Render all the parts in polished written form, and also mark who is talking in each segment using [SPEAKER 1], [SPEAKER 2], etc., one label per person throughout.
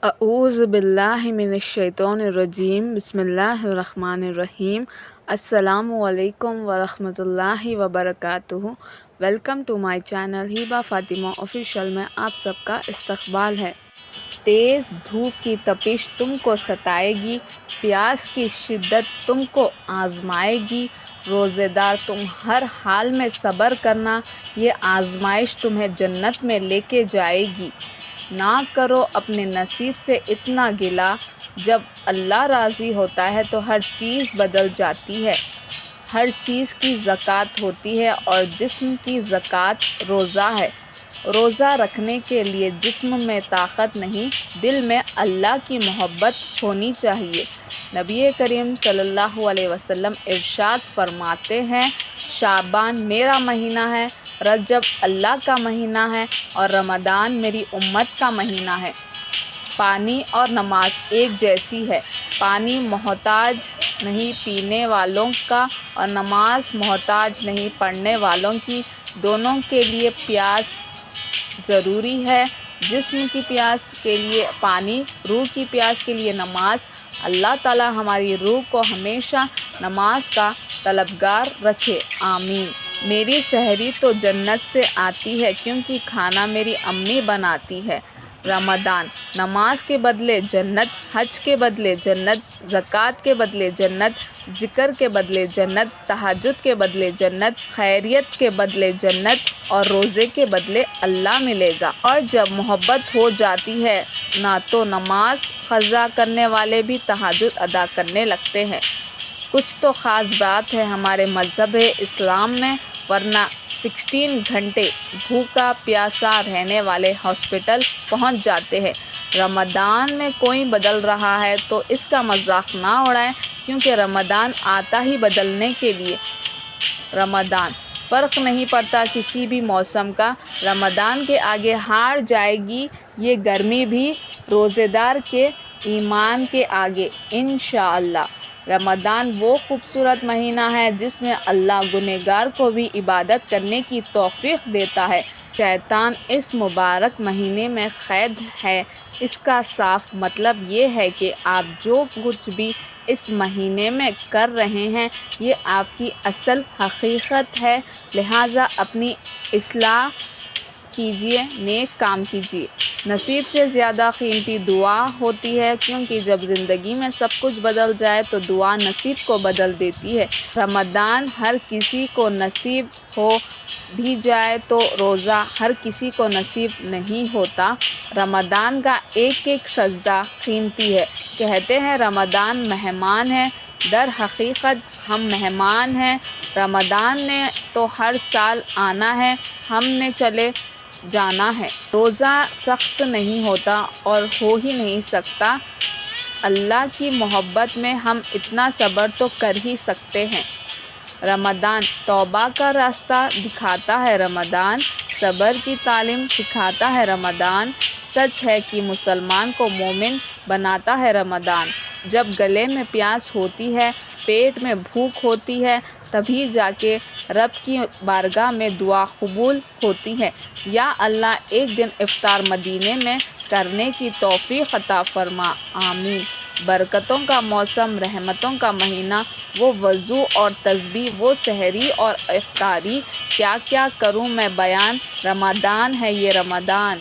[SPEAKER 1] اعوذ باللہ من الشیطان الرجیم بسم اللہ الرحمن الرحیم۔ السلام علیکم ورحمۃ اللہ وبرکاتہ۔ Welcome to my channel Hiba Fatima official میں آپ سب کا استقبال ہے۔ تیز دھوپ کی تپش تم کو ستائے گی، پیاس کی شدت تم کو آزمائے گی، روزے دار تم ہر حال میں صبر کرنا، یہ آزمائش تمہیں جنت میں لے کے جائے گی۔ نہ کرو اپنے نصیب سے اتنا گلہ، جب اللہ راضی ہوتا ہے تو ہر چیز بدل جاتی ہے۔ ہر چیز کی زکوٰۃ ہوتی ہے اور جسم کی زکوٰۃ روزہ ہے۔ روزہ رکھنے کے لیے جسم میں طاقت نہیں، دل میں اللہ کی محبت ہونی چاہیے۔ نبی کریم صلی اللہ علیہ وسلم ارشاد فرماتے ہیں، شعبان میرا مہینہ ہے، رجب اللہ کا مہینہ ہے اور رمضان میری امت کا مہینہ ہے۔ پانی اور نماز ایک جیسی ہے، پانی محتاج نہیں پینے والوں کا اور نماز محتاج نہیں پڑھنے والوں کی، دونوں کے لیے پیاس ضروری ہے۔ جسم کی پیاس کے لیے پانی، روح کی پیاس کے لیے نماز۔ اللہ تعالی ہماری روح کو ہمیشہ نماز کا طلبگار رکھے، آمین۔ میری سحری تو جنت سے آتی ہے کیونکہ کھانا میری امی بناتی ہے۔ رمضان، نماز کے بدلے جنت، حج کے بدلے جنت، زکوٰۃ کے بدلے جنت، ذکر کے بدلے جنت، تہجد کے بدلے جنت، خیریت کے بدلے جنت اور روزے کے بدلے اللہ ملے گا۔ اور جب محبت ہو جاتی ہے نہ تو نماز قضا کرنے والے بھی تہجد ادا کرنے لگتے ہیں۔ کچھ تو خاص بات ہے ہمارے مذہب اسلام میں، ورنہ 16 گھنٹے بھوکا پیاسا رہنے والے ہاسپٹل پہنچ جاتے ہیں۔ رمضان میں کوئی بدل رہا ہے تو اس کا مذاق نہ اڑائیں، کیونکہ رمضان آتا ہی بدلنے کے لیے۔ رمضان، فرق نہیں پڑتا کسی بھی موسم کا، رمضان کے آگے ہار جائے گی یہ گرمی بھی روزے دار کے ایمان کے آگے، انشاءاللہ۔ رمضان وہ خوبصورت مہینہ ہے جس میں اللہ گنہگار کو بھی عبادت کرنے کی توفیق دیتا ہے۔ شیطان اس مبارک مہینے میں قید ہے۔ اس کا صاف مطلب یہ ہے کہ آپ جو کچھ بھی اس مہینے میں کر رہے ہیں یہ آپ کی اصل حقیقت ہے، لہٰذا اپنی اصلاح کیجیے، نیک کام کیجیے۔ نصیب سے زیادہ قیمتی دعا ہوتی ہے، کیونکہ جب زندگی میں سب کچھ بدل جائے تو دعا نصیب کو بدل دیتی ہے۔ رمضان ہر کسی کو نصیب ہو بھی جائے تو روزہ ہر کسی کو نصیب نہیں ہوتا۔ رمضان کا ایک ایک سجدہ قیمتی ہے۔ کہتے ہیں رمضان مہمان ہے، در حقیقت ہم مہمان ہیں۔ رمضان نے تو ہر سال آنا ہے، ہم نے چلے جانا ہے۔ روزہ سخت نہیں ہوتا اور ہو ہی نہیں سکتا، اللہ کی محبت میں ہم اتنا صبر تو کر ہی سکتے ہیں۔ رمضان توبہ کا راستہ دکھاتا ہے، رمضان صبر کی تعلیم سکھاتا ہے، رمضان سچ ہے کہ مسلمان کو مومن بناتا ہے۔ رمضان جب گلے میں پیاس ہوتی ہے، پیٹ میں بھوک ہوتی ہے، تبھی جا کے رب کی بارگاہ میں دعا قبول ہوتی ہے، یا اللہ ایک دن افطار مدینے میں کرنے کی توفیق عطا فرما، آمین۔ برکتوں کا موسم، رحمتوں کا مہینہ، وہ وضو اور تسبیح، وہ سحری اور افطاری، کیا کیا کروں میں بیان، رمضان ہے یہ رمضان۔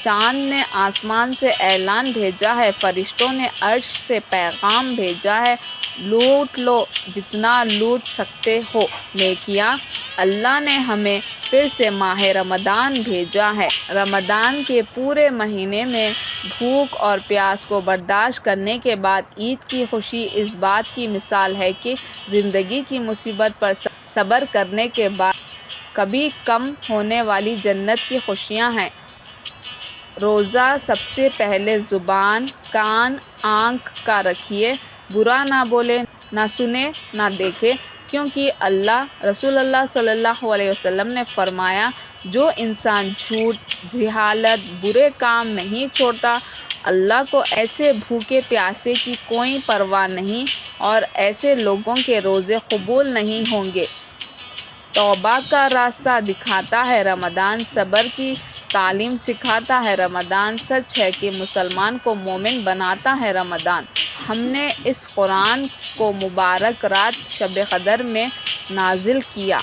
[SPEAKER 1] چاند نے آسمان سے اعلان بھیجا ہے، فرشتوں نے عرش سے پیغام بھیجا ہے، لوٹ لو جتنا لوٹ سکتے ہو نیکیاں، اللہ نے ہمیں پھر سے ماہ رمضان بھیجا ہے۔ رمضان کے پورے مہینے میں بھوک اور پیاس کو برداشت کرنے کے بعد عید کی خوشی اس بات کی مثال ہے کہ زندگی کی مصیبت پر صبر کرنے کے بعد کبھی کم ہونے والی جنت کی خوشیاں ہیں۔ روزہ سب سے پہلے زبان، کان، آنکھ کا رکھیے، برا نہ بولے، نہ سنے، نہ دیکھے، کیونکہ رسول اللہ صلی اللہ علیہ وسلم نے فرمایا، جو انسان جھوٹ، جہالت، برے کام نہیں چھوڑتا، اللہ کو ایسے بھوکے پیاسے کی کوئی پرواہ نہیں اور ایسے لوگوں کے روزے قبول نہیں ہوں گے۔ توبہ کا راستہ دکھاتا ہے، رمضان صبر کی تعلیم سکھاتا ہے رمضان، سچ ہے کہ مسلمان کو مومن بناتا ہے رمضان۔ ہم نے اس قرآن کو مبارک رات شب قدر میں نازل کیا۔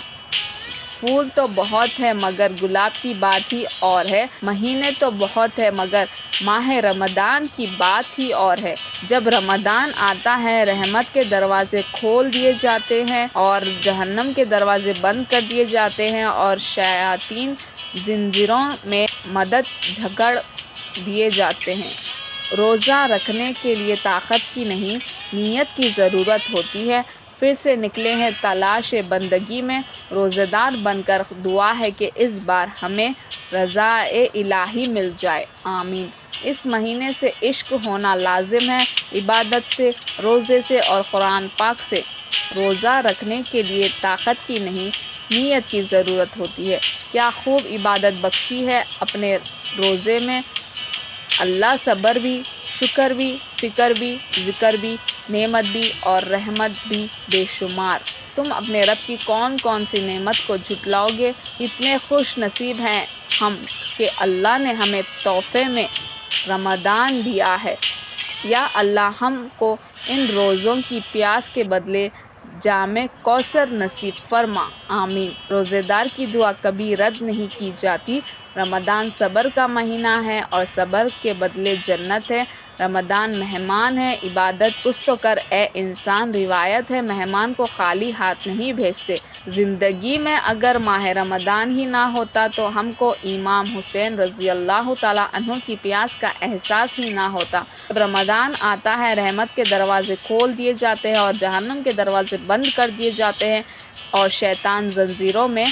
[SPEAKER 1] پھول تو بہت ہے مگر گلاب کی بات ہی اور ہے، مہینے تو بہت ہے مگر ماہ رمضان کی بات ہی اور ہے۔ جب رمضان آتا ہے رحمت کے دروازے کھول دیے جاتے ہیں اور جہنم کے دروازے بند کر دیے جاتے ہیں اور شیاطین زنجیروں میں مدد جھگڑ دیے جاتے ہیں۔ روزہ رکھنے کے لیے طاقت کی نہیں، نیت کی ضرورت ہوتی ہے۔ پھر سے نکلے ہیں تلاش بندگی میں، روزہ دار بن کر دعا ہے کہ اس بار ہمیں رضائے الہی مل جائے، آمین۔ اس مہینے سے عشق ہونا لازم ہے، عبادت سے، روزے سے اور قرآن پاک سے۔ روزہ رکھنے کے لیے طاقت کی نہیں، نیت کی ضرورت ہوتی ہے۔ کیا خوب عبادت بخشی ہے اپنے روزے میں، اللہ صبر بھی، شکر بھی، فکر بھی، ذکر بھی، نعمت بھی اور رحمت بھی بے شمار۔ تم اپنے رب کی کون کون سی نعمت کو جھٹلاؤ گے؟ اتنے خوش نصیب ہیں ہم کہ اللہ نے ہمیں تحفے میں رمضان دیا ہے۔ یا اللہ ہم کو ان روزوں کی پیاس کے بدلے جام کوثر نصیب فرما، آمین۔ روزے دار کی دعا کبھی رد نہیں کی جاتی۔ رمضان صبر کا مہینہ ہے اور صبر کے بدلے جنت ہے۔ رمضان مہمان ہے، عبادت کچھ تو کر اے انسان۔ روایت ہے مہمان کو خالی ہاتھ نہیں بھیجتے۔ زندگی میں اگر ماہ رمضان ہی نہ ہوتا تو ہم کو امام حسین رضی اللہ تعالیٰ عنہ کی پیاس کا احساس ہی نہ ہوتا۔ جب رمضان آتا ہے رحمت کے دروازے کھول دیے جاتے ہیں اور جہنم کے دروازے بند کر دیے جاتے ہیں اور شیطان زنجیروں میں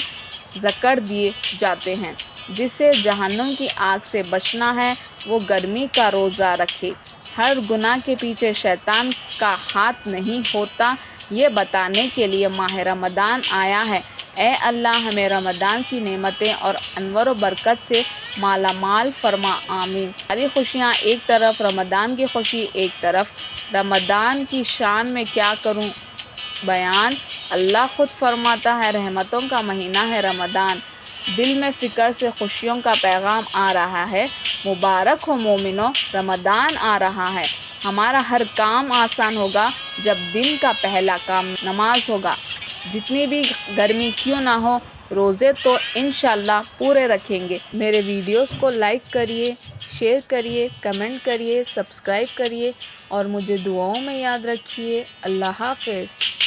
[SPEAKER 1] جکڑ دیے جاتے ہیں۔ جسے جہنم کی آگ سے بچنا ہے وہ گرمی کا روزہ رکھے۔ ہر گناہ کے پیچھے شیطان کا ہاتھ نہیں ہوتا، یہ بتانے کے لیے ماہ رمضان آیا ہے۔ اے اللہ ہمیں رمضان کی نعمتیں اور انوار و برکت سے مالا مال فرما، آمین۔ ساری خوشیاں ایک طرف، رمضان کی خوشی ایک طرف۔ رمضان کی شان میں کیا کروں بیان، اللہ خود فرماتا ہے رحمتوں کا مہینہ ہے رمضان۔ دل میں فکر سے خوشیوں کا پیغام آ رہا ہے، مبارک ہو مومنو رمضان آ رہا ہے۔ ہمارا ہر کام آسان ہوگا جب دن کا پہلا کام نماز ہوگا۔ جتنی بھی گرمی کیوں نہ ہو روزے تو انشاءاللہ پورے رکھیں گے۔ میرے ویڈیوز کو لائک کریے، شیئر کریے، کمنٹ کریے، سبسکرائب کریے اور مجھے دعاؤں میں یاد رکھیے۔ اللہ حافظ۔